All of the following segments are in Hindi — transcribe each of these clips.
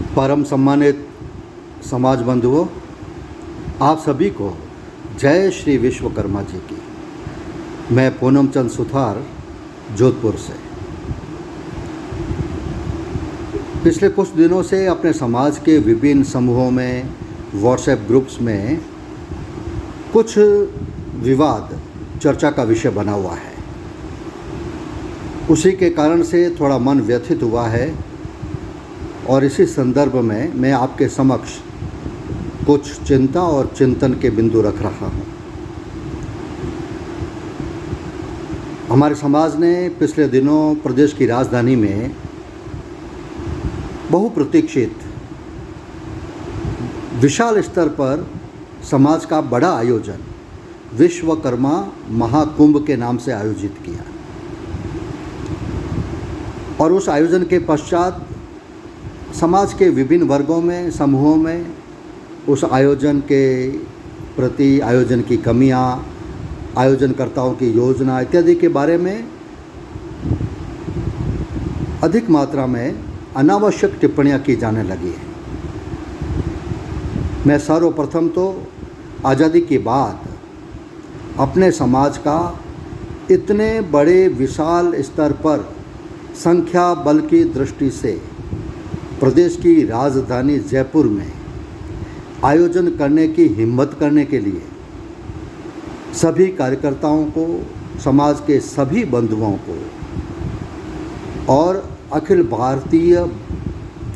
परम सम्मानित समाज बंधुओं, आप सभी को जय श्री विश्वकर्मा जी की। मैं पूनम चंद सुथार जोधपुर से पिछले कुछ दिनों से अपने समाज के विभिन्न समूहों में, व्हाट्सएप ग्रुप्स में कुछ विवाद चर्चा का विषय बना हुआ है। उसी के कारण से थोड़ा मन व्यथित हुआ है और इसी संदर्भ में मैं आपके समक्ष कुछ चिंता और चिंतन के बिंदु रख रहा हूँ। हमारे समाज ने पिछले दिनों प्रदेश की राजधानी में बहुप्रतीक्षित विशाल स्तर पर समाज का बड़ा आयोजन विश्वकर्मा महाकुंभ के नाम से आयोजित किया और उस आयोजन के पश्चात समाज के विभिन्न वर्गों में, समूहों में उस आयोजन के प्रति, आयोजन की कमियां, आयोजनकर्ताओं की योजना इत्यादि के बारे में अधिक मात्रा में अनावश्यक टिप्पणियां की जाने लगी हैं। मैं सर्वप्रथम तो आज़ादी के बाद अपने समाज का इतने बड़े विशाल स्तर पर संख्या बल की दृष्टि से प्रदेश की राजधानी जयपुर में आयोजन करने की हिम्मत करने के लिए सभी कार्यकर्ताओं को, समाज के सभी बंधुओं को और अखिल भारतीय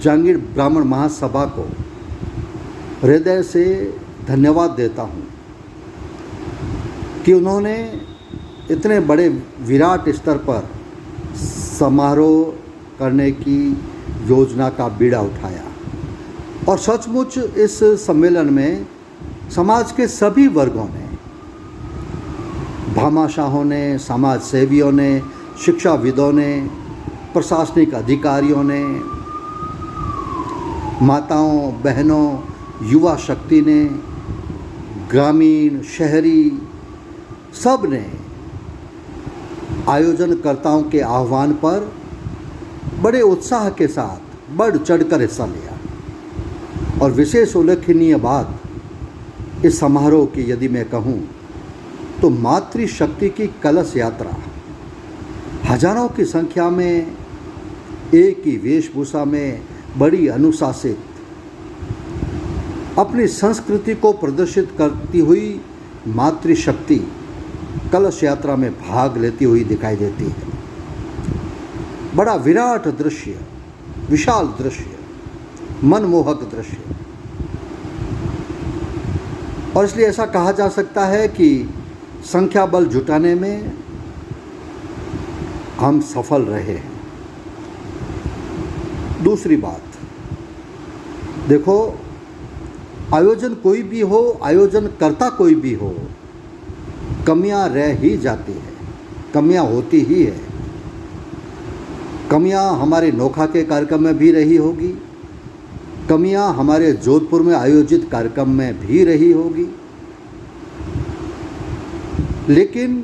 जांगीड़ ब्राह्मण महासभा को हृदय से धन्यवाद देता हूँ कि उन्होंने इतने बड़े विराट स्तर पर समारोह करने की योजना का बीड़ा उठाया और सचमुच इस सम्मेलन में समाज के सभी वर्गों ने, भामाशाहों ने, समाज सेवियों ने, शिक्षाविदों ने, प्रशासनिक अधिकारियों ने, माताओं, बहनों, युवा शक्ति ने, ग्रामीण, शहरी, सब ने आयोजनकर्ताओं के आह्वान पर बड़े उत्साह के साथ बढ़ चढ़कर हिस्सा लिया। और विशेष उल्लेखनीय बात इस समारोह की यदि मैं कहूँ तो मातृशक्ति की कलश यात्रा हजारों की संख्या में एक ही वेशभूषा में बड़ी अनुशासित अपनी संस्कृति को प्रदर्शित करती हुई मातृशक्ति कलश यात्रा में भाग लेती हुई दिखाई देती है। बड़ा विराट दृश्य, विशाल दृश्य, मनमोहक दृश्य। और इसलिए ऐसा कहा जा सकता है कि संख्या बल जुटाने में हम सफल रहे हैं। दूसरी बात, देखो, आयोजन कोई भी हो, आयोजनकर्ता कोई भी हो, कमियां रह ही जाती है, कमियां होती ही है। कमियां हमारे नोखा के कार्यक्रम में भी रही होगी, कमियां हमारे जोधपुर में आयोजित कार्यक्रम में भी रही होगी, लेकिन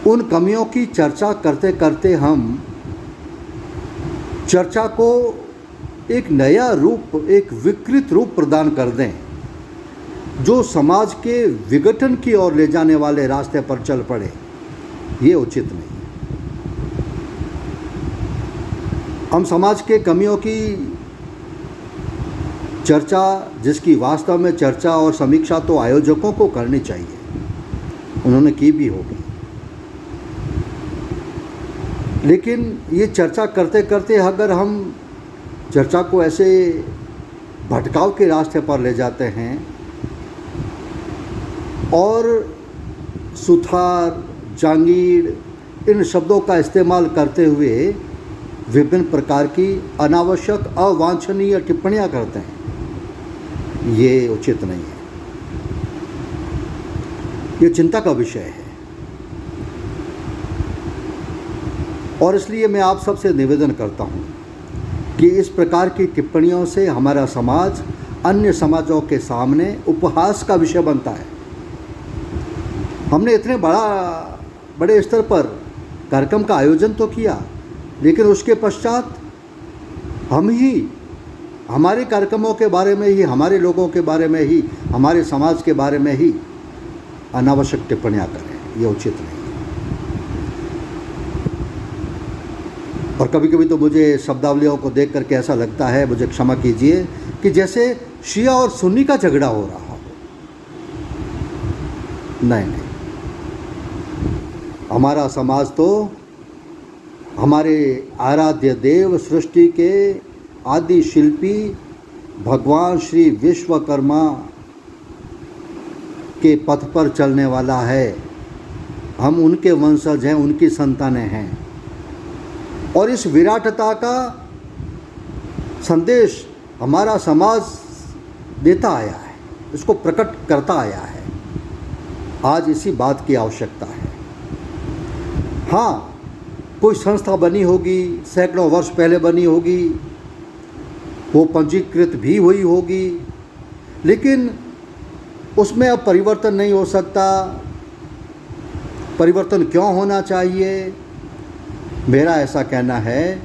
उन कमियों की चर्चा करते करते हम चर्चा को एक नया रूप, एक विकृत रूप प्रदान कर दें जो समाज के विघटन की ओर ले जाने वाले रास्ते पर चल पड़े, ये उचित नहीं। हम समाज के कमियों की चर्चा, जिसकी वास्तव में चर्चा और समीक्षा तो आयोजकों को करनी चाहिए, उन्होंने की भी होगी, लेकिन ये चर्चा करते करते अगर हम चर्चा को ऐसे भटकाव के रास्ते पर ले जाते हैं और सुथार, जांगीड़ इन शब्दों का इस्तेमाल करते हुए विभिन्न प्रकार की अनावश्यक, अवांछनीय टिप्पणियां करते हैं, ये उचित नहीं है। ये चिंता का विषय है और इसलिए मैं आप सबसे निवेदन करता हूं कि इस प्रकार की टिप्पणियों से हमारा समाज अन्य समाजों के सामने उपहास का विषय बनता है। हमने इतने बड़े स्तर पर कार्यक्रम का आयोजन तो किया, लेकिन उसके पश्चात हम ही हमारे कार्यक्रमों के बारे में ही, हमारे लोगों के बारे में ही, हमारे समाज के बारे में ही अनावश्यक टिप्पणियाँ करें, ये उचित नहीं। और कभी कभी तो मुझे शब्दावलियों को देख करके ऐसा लगता है, मुझे क्षमा कीजिए, कि जैसे शिया और सुन्नी का झगड़ा हो रहा हो। नहीं, हमारा समाज तो हमारे आराध्य देव, सृष्टि के आदि शिल्पी भगवान श्री विश्वकर्मा के पथ पर चलने वाला है। हम उनके वंशज हैं, उनकी संतानें हैं, और इस विराटता का संदेश हमारा समाज देता आया है, इसको प्रकट करता आया है। आज इसी बात की आवश्यकता है। हाँ, कोई संस्था बनी होगी, सैकड़ों वर्ष पहले बनी होगी, वो पंजीकृत भी हुई होगी, लेकिन उसमें अब परिवर्तन नहीं हो सकता। परिवर्तन क्यों होना चाहिए? मेरा ऐसा कहना है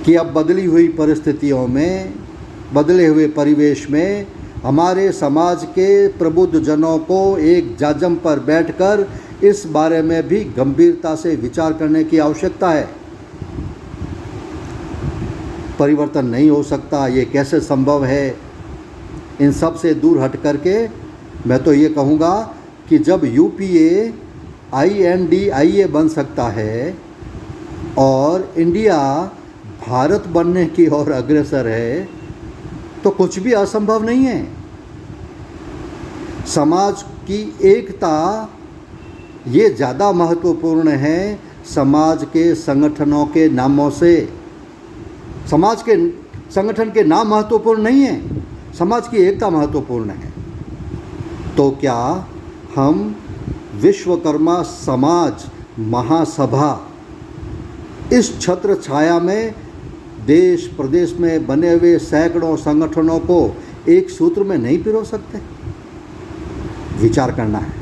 कि अब बदली हुई परिस्थितियों में, बदले हुए परिवेश में हमारे समाज के प्रबुद्ध जनों को एक जाजम पर बैठकर इस बारे में भी गंभीरता से विचार करने की आवश्यकता है। परिवर्तन नहीं हो सकता, ये कैसे संभव है? इन सब से दूर हट करके मैं तो ये कहूँगा कि जब यूपीए INDIA बन सकता है और इंडिया भारत बनने की ओर अग्रसर है, तो कुछ भी असंभव नहीं है। समाज की एकता ये ज़्यादा महत्वपूर्ण है समाज के संगठनों के नामों से। समाज के संगठन के नाम महत्वपूर्ण नहीं है, समाज की एकता महत्वपूर्ण है। तो क्या हम विश्वकर्मा समाज महासभा इस छत्र छाया में देश प्रदेश में बने हुए सैकड़ों संगठनों को एक सूत्र में नहीं पिरो सकते? विचार करना है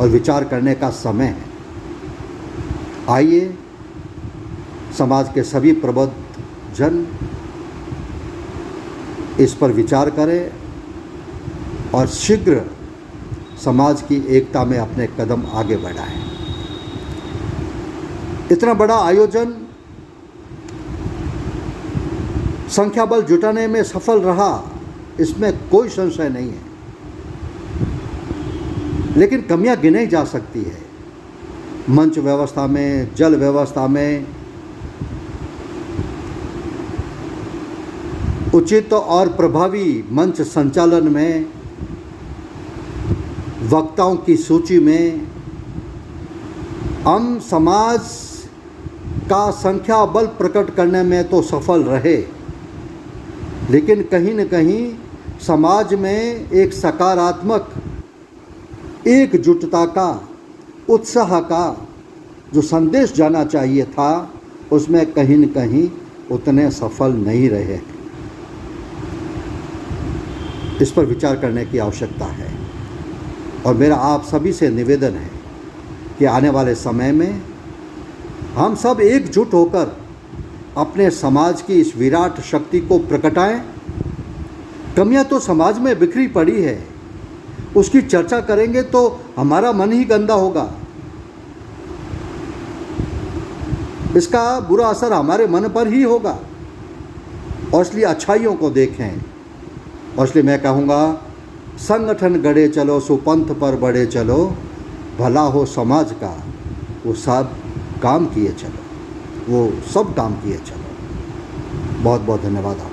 और विचार करने का समय है। आइए समाज के सभी प्रबुद्ध जन इस पर विचार करें और शीघ्र समाज की एकता में अपने कदम आगे बढ़ाएं। इतना बड़ा आयोजन संख्या बल जुटाने में सफल रहा, इसमें कोई संशय नहीं है, लेकिन कमियां गिनाई जा सकती है। मंच व्यवस्था में, जल व्यवस्था में, उचित और प्रभावी मंच संचालन में, वक्ताओं की सूची में। हम समाज का संख्या बल प्रकट करने में तो सफल रहे, लेकिन कहीं न कहीं समाज में एक सकारात्मक एकजुटता का, उत्साह का जो संदेश जाना चाहिए था, उसमें कहीं न कहीं उतने सफल नहीं रहे। इस पर विचार करने की आवश्यकता है और मेरा आप सभी से निवेदन है कि आने वाले समय में हम सब एकजुट होकर अपने समाज की इस विराट शक्ति को प्रकटाएं। कमियां तो समाज में बिखरी पड़ी है, उसकी चर्चा करेंगे तो हमारा मन ही गंदा होगा, इसका बुरा असर हमारे मन पर ही होगा। और इसलिए अच्छाइयों को देखें, और इसलिए मैं कहूँगा, संगठन गढ़े चलो, सुपंथ पर बढ़े चलो, भला हो समाज का वो सब काम किए चलो, वो सब काम किए चलो। बहुत बहुत धन्यवाद।